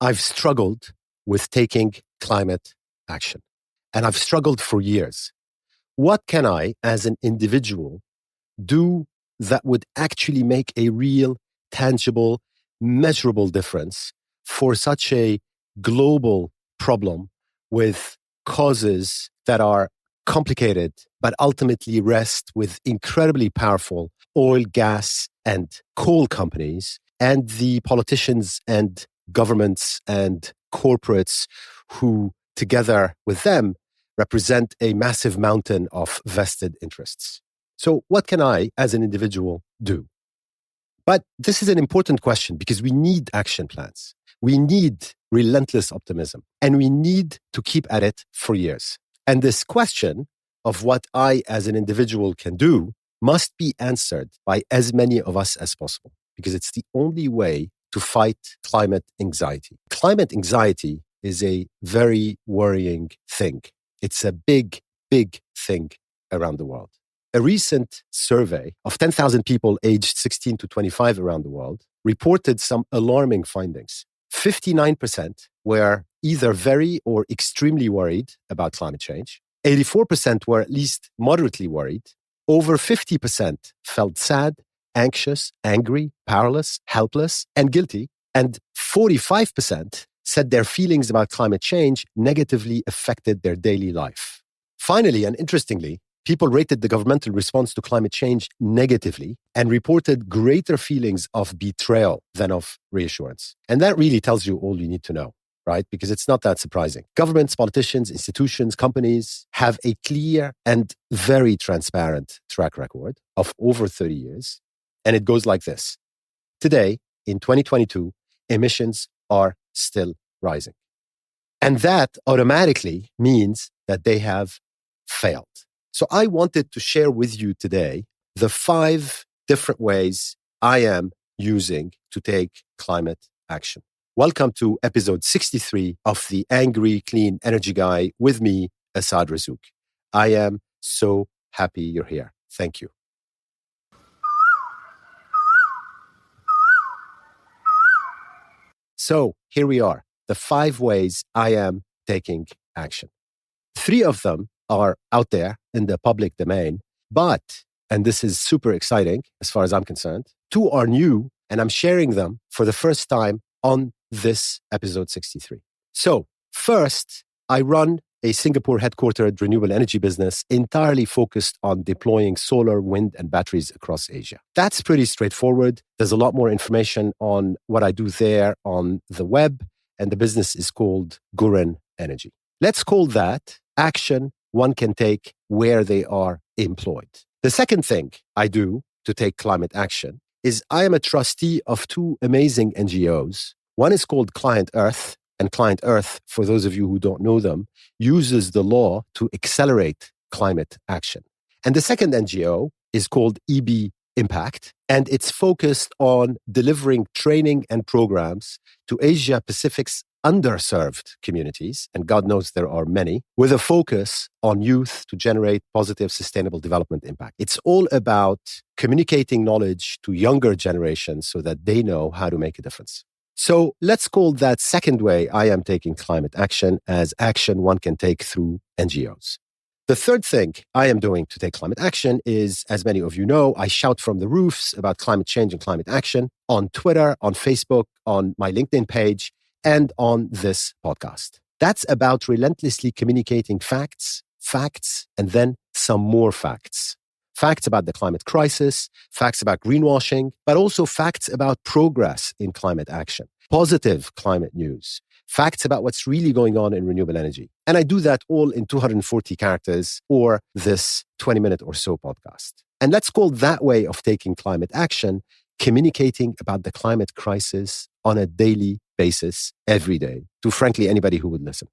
I've struggled with taking climate action, and I've struggled for years. What can I, as an individual, do that would actually make a real, tangible, measurable difference for such a global problem with causes that are complicated, but ultimately rest with incredibly powerful oil, gas, and coal companies, and the politicians and governments and corporates who, together with them, represent a massive mountain of vested interests. So what can I, as an individual, do? But this is an important question because we need action plans. We need relentless optimism, and we need to keep at it for years. And this question of what I, as an individual, can do must be answered by as many of us as possible, because it's the only way to fight climate anxiety. Climate anxiety is a very worrying thing. It's a big, big thing around the world. A recent survey of 10,000 people aged 16 to 25 around the world reported some alarming findings. 59% were either very or extremely worried about climate change. 84% were at least moderately worried. Over 50% felt sad, anxious, angry, powerless, helpless, and guilty. And 45% said their feelings about climate change negatively affected their daily life. Finally, and interestingly, people rated the governmental response to climate change negatively and reported greater feelings of betrayal than of reassurance. And that really tells you all you need to know, right? Because it's not that surprising. Governments, politicians, institutions, companies have a clear and very transparent track record of over 30 years. And it goes like this. Today, in 2022, emissions are still rising. And that automatically means that they have failed. So I wanted to share with you today the 5 different ways I am using to take climate action. Welcome to episode 63 of the Angry Clean Energy Guy with me, Asad Razouk. I am so happy you're here. Thank you. So here we are, the 5 ways I am taking action. 3 of them are out there in the public domain, but, and this is super exciting as far as I'm concerned, 2 are new, and I'm sharing them for the first time on this episode 63. So first, I run a Singapore headquartered renewable energy business entirely focused on deploying solar, wind, and batteries across Asia. That's pretty straightforward. There's a lot more information on what I do there on the web, and the business is called Guren Energy. Let's call that action one can take where they are employed. The second thing I do to take climate action is I am a trustee of 2 amazing NGOs. One is called Client Earth, and Client Earth, for those of you who don't know them, uses the law to accelerate climate action. And the second NGO is called EB Impact, and it's focused on delivering training and programs to Asia Pacific's underserved communities, and God knows there are many, with a focus on youth to generate positive, sustainable development impact. It's all about communicating knowledge to younger generations so that they know how to make a difference. So let's call that second way I am taking climate action as action one can take through NGOs. The third thing I am doing to take climate action is, as many of you know, I shout from the roofs about climate change and climate action on Twitter, on Facebook, on my LinkedIn page, and on this podcast. That's about relentlessly communicating facts, and then some more facts. Facts about the climate crisis, facts about greenwashing, but also facts about progress in climate action, positive climate news, facts about what's really going on in renewable energy. And I do that all in 240 characters or this 20-minute or so podcast. And let's call that way of taking climate action communicating about the climate crisis on a daily basis every day to, frankly, anybody who would listen.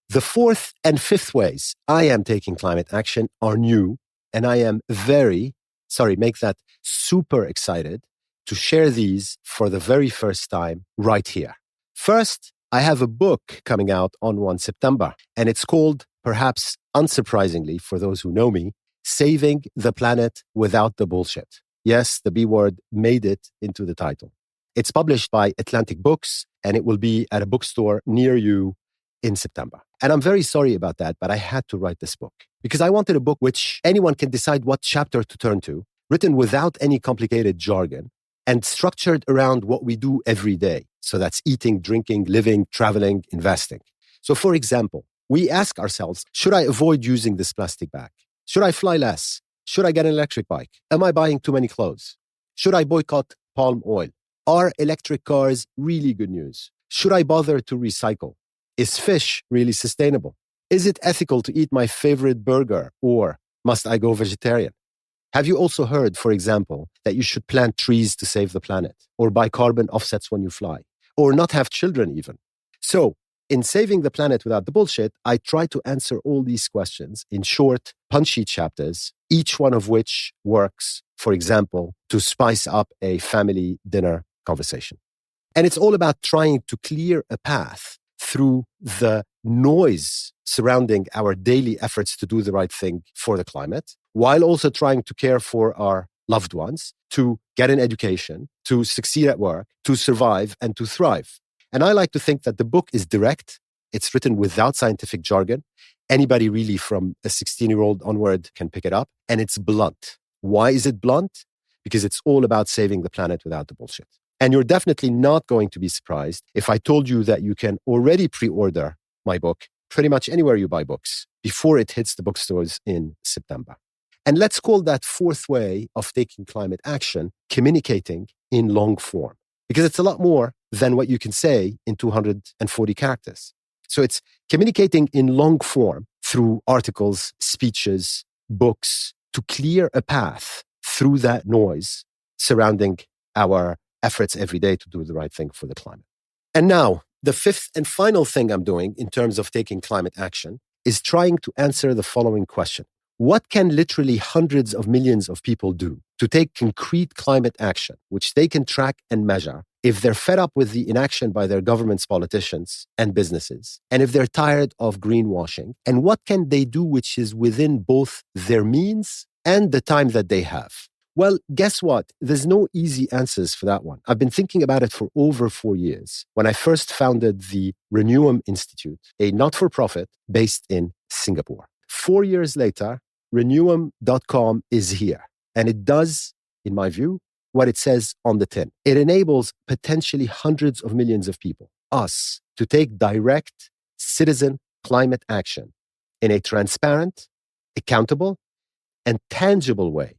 The 4th and 5th ways I am taking climate action are new, and I am make that super excited to share these for the very first time right here. First, I have a book coming out on 1 September, and it's called, perhaps unsurprisingly for those who know me, Saving the Planet Without the Bullshit. Yes, the B word made it into the title. It's published by Atlantic Books, and it will be at a bookstore near you in September. And I'm very sorry about that, but I had to write this book because I wanted a book which anyone can decide what chapter to turn to, written without any complicated jargon, and structured around what we do every day. So that's eating, drinking, living, traveling, investing. So for example, we ask ourselves, should I avoid using this plastic bag? Should I fly less? Should I get an electric bike? Am I buying too many clothes? Should I boycott palm oil? Are electric cars really good news? Should I bother to recycle? Is fish really sustainable? Is it ethical to eat my favorite burger, or must I go vegetarian? Have you also heard, for example, that you should plant trees to save the planet, or buy carbon offsets when you fly, or not have children even? So, in Saving the Planet Without the Bullshit, I try to answer all these questions in short, punchy chapters, each one of which works, for example, to spice up a family dinner conversation. And it's all about trying to clear a path through the noise surrounding our daily efforts to do the right thing for the climate, while also trying to care for our loved ones, to get an education, to succeed at work, to survive, and to thrive. And I like to think that the book is direct. It's written without scientific jargon. Anybody really from a 16-year-old onward can pick it up. And it's blunt. Why is it blunt? Because it's all about saving the planet without the bullshit. And you're definitely not going to be surprised if I told you that you can already pre-order my book pretty much anywhere you buy books before it hits the bookstores in September. And let's call that fourth way of taking climate action communicating in long form, because it's a lot more than what you can say in 240 characters. So it's communicating in long form through articles, speeches, books, to clear a path through that noise surrounding our efforts every day to do the right thing for the climate. And now, the fifth and final thing I'm doing in terms of taking climate action is trying to answer the following question. What can literally hundreds of millions of people do to take concrete climate action, which they can track and measure, if they're fed up with the inaction by their governments, politicians, and businesses, and if they're tired of greenwashing? And what can they do which is within both their means and the time that they have? Well, guess what? There's no easy answers for that one. I've been thinking about it for over 4 years when I first founded the Renewable Institute, a not-for-profit based in Singapore. 4 years later, renewable.com is here. And it does, in my view, what it says on the tin. It enables potentially hundreds of millions of people, us, to take direct citizen climate action in a transparent, accountable, and tangible way,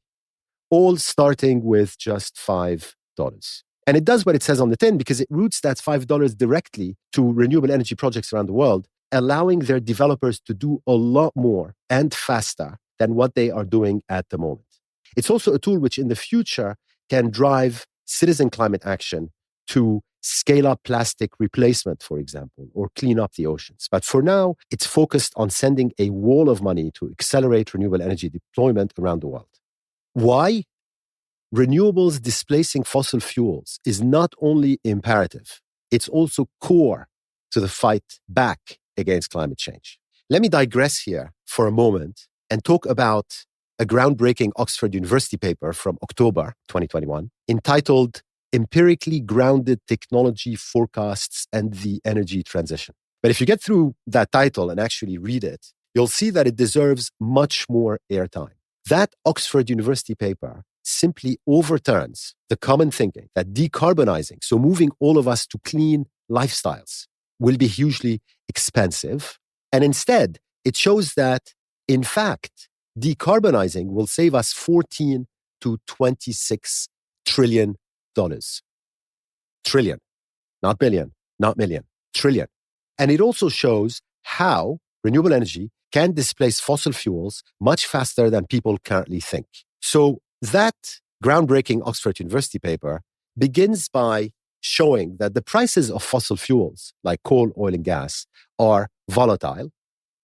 all starting with just $5. And it does what it says on the tin because it routes that $5 directly to renewable energy projects around the world, allowing their developers to do a lot more and faster than what they are doing at the moment. It's also a tool which in the future can drive citizen climate action to scale up plastic replacement, for example, or clean up the oceans. But for now, it's focused on sending a wall of money to accelerate renewable energy deployment around the world. Why? Renewables displacing fossil fuels is not only imperative, it's also core to the fight back against climate change. Let me digress here for a moment and talk about a groundbreaking Oxford University paper from October 2021 entitled Empirically Grounded Technology Forecasts and the Energy Transition. But if you get through that title and actually read it, you'll see that it deserves much more airtime. That Oxford University paper simply overturns the common thinking that decarbonizing, so moving all of us to clean lifestyles, will be hugely expensive. And instead, it shows that, in fact, decarbonizing will save us $14 to $26 trillion. Trillion, not billion, not million, trillion. And it also shows how renewable energy can displace fossil fuels much faster than people currently think. So that groundbreaking Oxford University paper begins by showing that the prices of fossil fuels, like coal, oil, and gas, are volatile.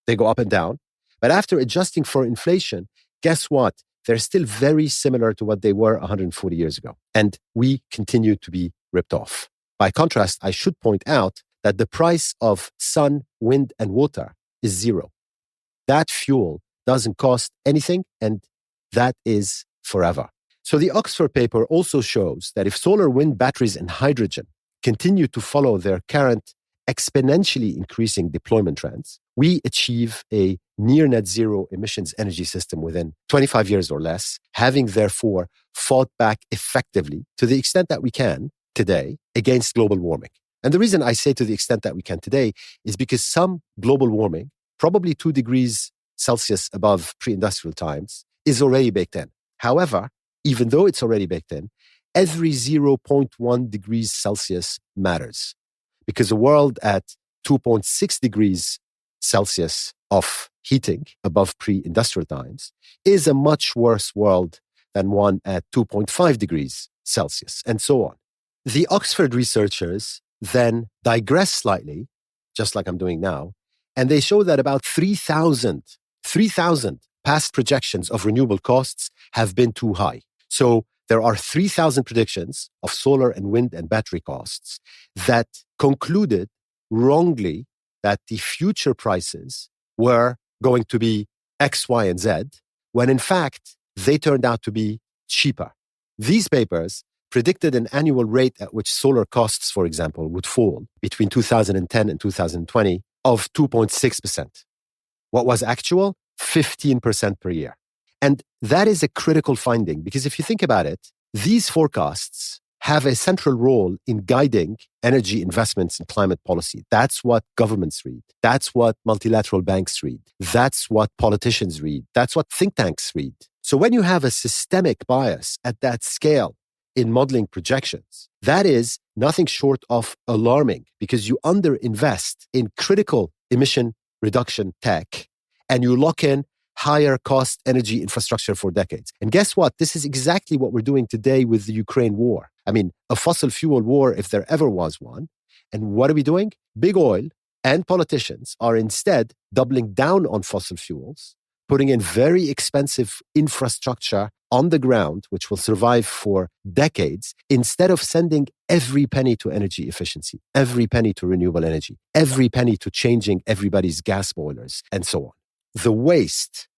They go up and down. But after adjusting for inflation, guess what? They're still very similar to what they were 140 years ago. And we continue to be ripped off. By contrast, I should point out that the price of sun, wind, and water is zero. That fuel doesn't cost anything, and that is forever. So the Oxford paper also shows that if solar, wind, batteries, and hydrogen continue to follow their current exponentially increasing deployment trends, we achieve a near net zero emissions energy system within 25 years or less, having therefore fought back effectively to the extent that we can today against global warming. And the reason I say to the extent that we can today is because some global warming, probably 2 degrees Celsius above pre-industrial times, is already baked in. However, even though it's already baked in, every 0.1 degrees Celsius matters, because a world at 2.6 degrees Celsius of heating above pre-industrial times is a much worse world than one at 2.5 degrees Celsius, and so on. The Oxford researchers then digress slightly, just like I'm doing now, and they show that about 3,000 past projections of renewable costs have been too high. So there are 3,000 predictions of solar and wind and battery costs that concluded wrongly that the future prices were going to be X, Y, and Z, when in fact they turned out to be cheaper. These papers predicted an annual rate at which solar costs, for example, would fall between 2010 and 2020 of 2.6%. What was actual? 15% per year. And that is a critical finding, because if you think about it, these forecasts have a central role in guiding energy investments in climate policy. That's what governments read. That's what multilateral banks read. That's what politicians read. That's what think tanks read. So when you have a systemic bias at that scale in modeling projections, that is nothing short of alarming, because you underinvest in critical emission reduction tech and you lock in higher cost energy infrastructure for decades. And guess what? This is exactly what we're doing today with the Ukraine war. I mean, a fossil fuel war, if there ever was one. And what are we doing? Big oil and politicians are instead doubling down on fossil fuels, putting in very expensive infrastructure on the ground, which will survive for decades, instead of sending every penny to energy efficiency, every penny to renewable energy, every penny to changing everybody's gas boilers, and so on. The waste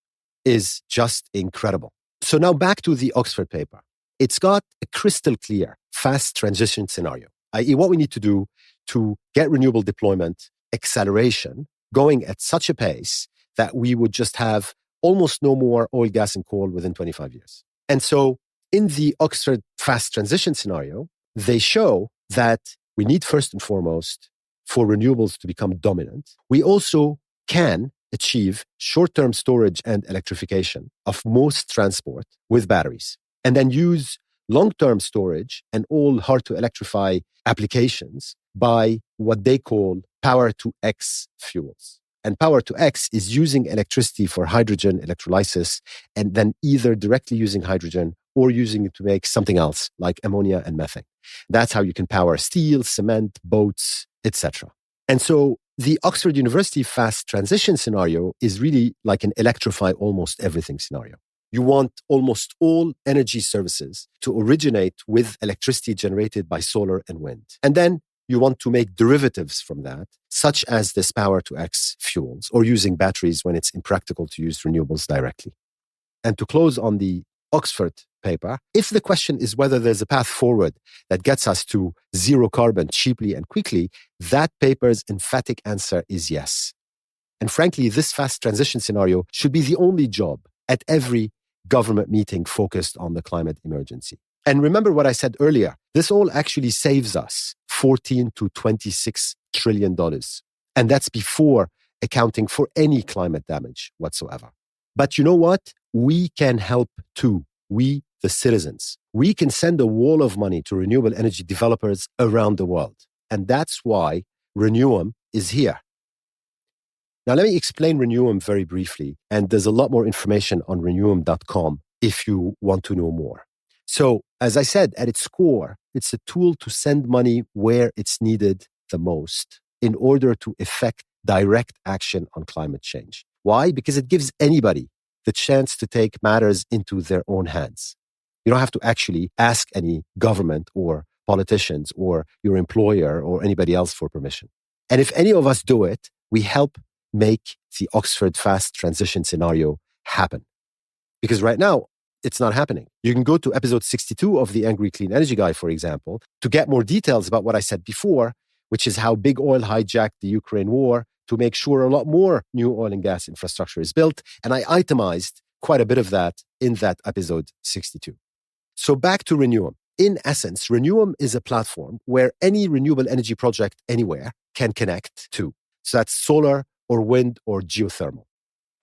is just incredible. So now back to the Oxford paper. It's got a crystal clear, fast transition scenario, i.e. what we need to do to get renewable deployment acceleration going at such a pace that we would just have almost no more oil, gas, and coal within 25 years. And so in the Oxford fast transition scenario, they show that we need first and foremost for renewables to become dominant. We also can achieve short-term storage and electrification of most transport with batteries, and then use long-term storage and all hard-to-electrify applications by what they call power-to-X fuels. And power-to-X is using electricity for hydrogen electrolysis and then either directly using hydrogen or using it to make something else like ammonia and methane. That's how you can power steel, cement, boats, etc. And so the Oxford University fast transition scenario is really like an electrify almost everything scenario. You want almost all energy services to originate with electricity generated by solar and wind. And then you want to make derivatives from that, such as this power-to-X fuels or using batteries when it's impractical to use renewables directly. And to close on the Oxford paper, if the question is whether there's a path forward that gets us to zero carbon cheaply and quickly, that paper's emphatic answer is yes. And frankly, this fast transition scenario should be the only job at every government meeting focused on the climate emergency. And remember what I said earlier, this all actually saves us $14 to $26 trillion. And that's before accounting for any climate damage whatsoever. But you know what? We can help too. We, the citizens. We can send a wall of money to renewable energy developers around the world. And that's why Renewum is here. Now, let me explain Renewum very briefly. And there's a lot more information on renewum.com if you want to know more. So, as I said, at its core, it's a tool to send money where it's needed the most in order to effect direct action on climate change. Why? Because it gives anybody the chance to take matters into their own hands. You don't have to actually ask any government or politicians or your employer or anybody else for permission. And if any of us do it, we help make the Oxford fast transition scenario happen. Because right now, it's not happening. You can go to episode 62 of the Angry Clean Energy Guy, for example, to get more details about what I said before, which is how big oil hijacked the Ukraine war to make sure a lot more new oil and gas infrastructure is built. And I itemized quite a bit of that in that episode 62. So back to Renewum. In essence, Renewum is a platform where any renewable energy project anywhere can connect to. So that's solar or wind or geothermal.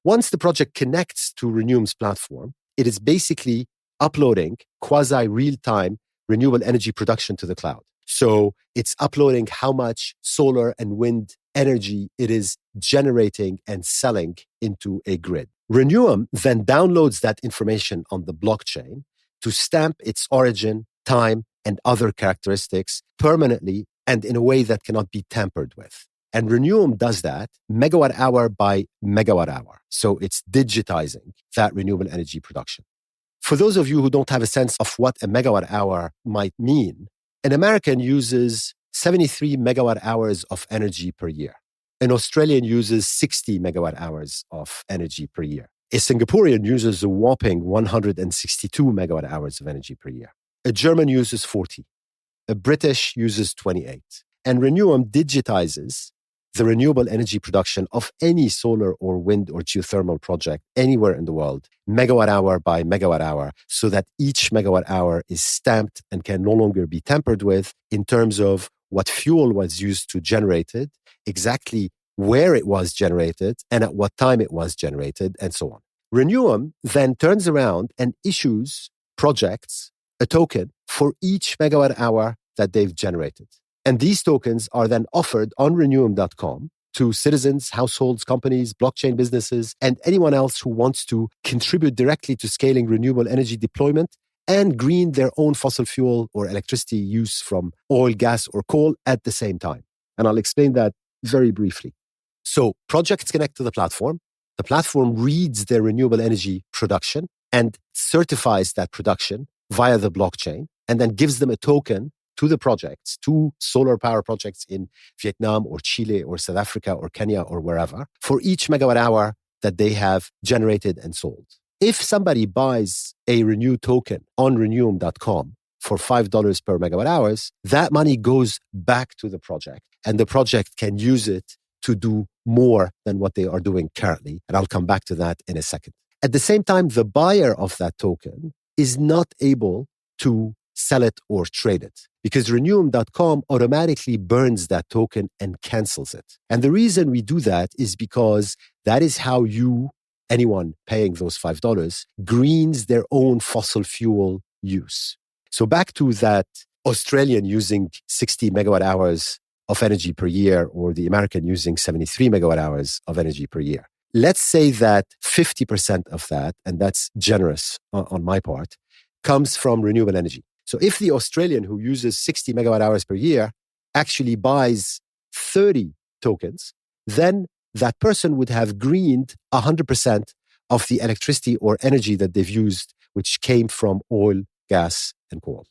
Once the project connects to Renewum's platform, it is basically uploading quasi-real-time renewable energy production to the cloud. So it's uploading how much solar and wind energy it is generating and selling into a grid. Renewum then downloads that information on the blockchain to stamp its origin, time, and other characteristics permanently and in a way that cannot be tampered with. And Renewum does that megawatt hour by megawatt hour. So it's digitizing that renewable energy production. For those of you who don't have a sense of what a megawatt hour might mean, an American uses 73 megawatt hours of energy per year. An Australian uses 60 megawatt hours of energy per year. A Singaporean uses a whopping 162 megawatt hours of energy per year. A German uses 40. A British uses 28. And Renewum digitizes the renewable energy production of any solar or wind or geothermal project anywhere in the world, megawatt hour by megawatt hour, so that each megawatt hour is stamped and can no longer be tampered with in terms of what fuel was used to generate it, exactly where it was generated, and at what time it was generated, and so on. Renewum then turns around and issues projects a token for each megawatt hour that they've generated. And these tokens are then offered on renewum.com to citizens, households, companies, blockchain businesses, and anyone else who wants to contribute directly to scaling renewable energy deployment and green their own fossil fuel or electricity use from oil, gas, or coal at the same time. And I'll explain that very briefly. So projects connect to the platform. The platform reads their renewable energy production and certifies that production via the blockchain, and then gives them a token to the projects, to solar power projects in Vietnam or Chile or South Africa or Kenya or wherever, for each megawatt hour that they have generated and sold. If somebody buys a Renew token on renewum.com for $5 per megawatt hours, that money goes back to the project, and the project can use it to do more than what they are doing currently. And I'll come back to that in a second. At the same time, the buyer of that token is not able to sell it or trade it, because renewum.com automatically burns that token and cancels it. And the reason we do that is because that is how anyone paying those $5, greens their own fossil fuel use. So back to that Australian using 60 megawatt hours of energy per year, or the American using 73 megawatt hours of energy per year. Let's say that 50% of that, and that's generous on my part, comes from renewable energy. So if the Australian who uses 60 megawatt hours per year actually buys 30 tokens, then that person would have greened 100% of the electricity or energy that they've used, which came from oil, gas, and coal.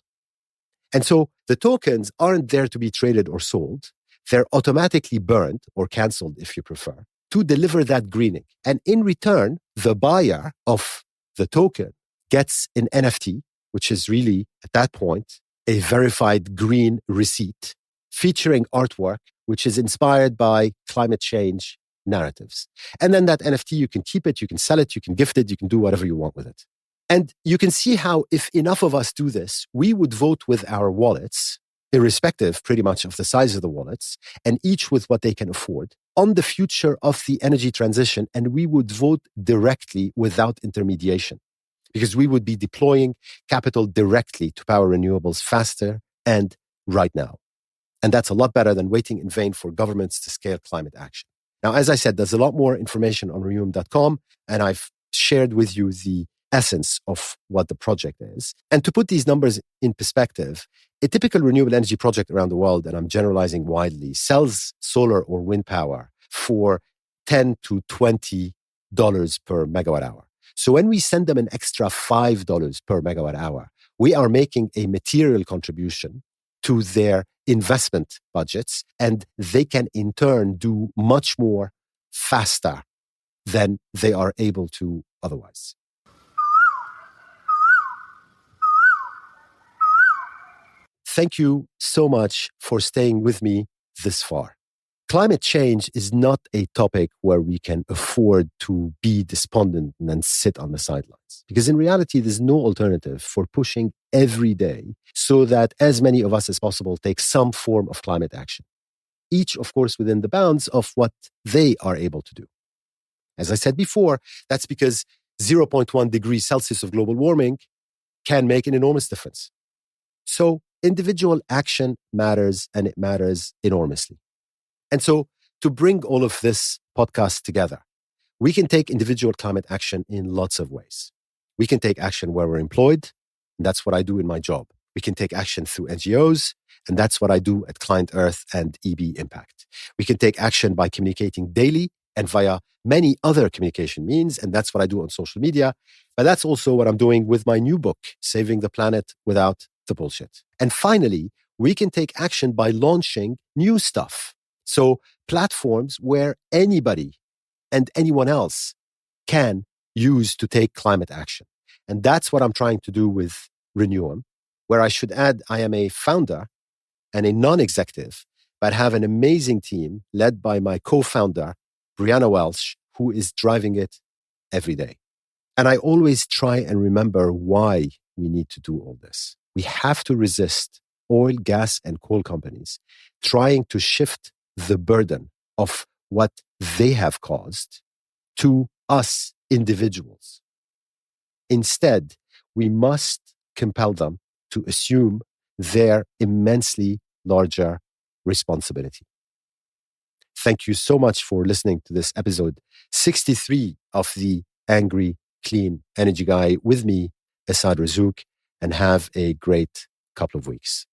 And so the tokens aren't there to be traded or sold. They're automatically burned or canceled, if you prefer, to deliver that greening. And in return, the buyer of the token gets an NFT, which is really, at that point, a verified green receipt featuring artwork, which is inspired by climate change narratives. And then that NFT, you can keep it, you can sell it, you can gift it, you can do whatever you want with it. And you can see how if enough of us do this, we would vote with our wallets, irrespective pretty much of the size of the wallets, and each with what they can afford, on the future of the energy transition, and we would vote directly without intermediation, because we would be deploying capital directly to power renewables faster and right now. And that's a lot better than waiting in vain for governments to scale climate action. Now, as I said, there's a lot more information on renewum.com, and I've shared with you the essence of what the project is. And to put these numbers in perspective, a typical renewable energy project around the world, and I'm generalizing widely, sells solar or wind power for $10 to $20 per megawatt hour. So when we send them an extra $5 per megawatt hour, we are making a material contribution to their investment budgets, and they can in turn do much more faster than they are able to otherwise. thank you so much for staying with me this far. Climate change is not a topic where we can afford to be despondent and then sit on the sidelines. Because in reality, there's no alternative for pushing every day so that as many of us as possible take some form of climate action. Each, of course, within the bounds of what they are able to do. As I said before, that's because 0.1 degrees Celsius of global warming can make an enormous difference. So individual action matters, and it matters enormously. And so to bring all of this podcast together, we can take individual climate action in lots of ways. We can take action where we're employed, and that's what I do in my job. We can take action through NGOs, and that's what I do at Client Earth and EB Impact. We can take action by communicating daily and via many other communication means, and that's what I do on social media. But that's also what I'm doing with my new book, Saving the Planet Without the Bullshit. And finally, we can take action by launching new stuff. So platforms where anybody and anyone else can use to take climate action. And that's what I'm trying to do with Renewum, where I should add, I am a founder and a non-executive, but have an amazing team led by my co-founder, Brianna Welsh, who is driving it every day. And I always try and remember why we need to do all this. We have to resist oil, gas, and coal companies trying to shift the burden of what they have caused to us individuals. Instead, we must compel them to assume their immensely larger responsibility. Thank you so much for listening to this episode 63 of the Angry Clean Energy Guy with me, Asad Razouk, and have a great couple of weeks.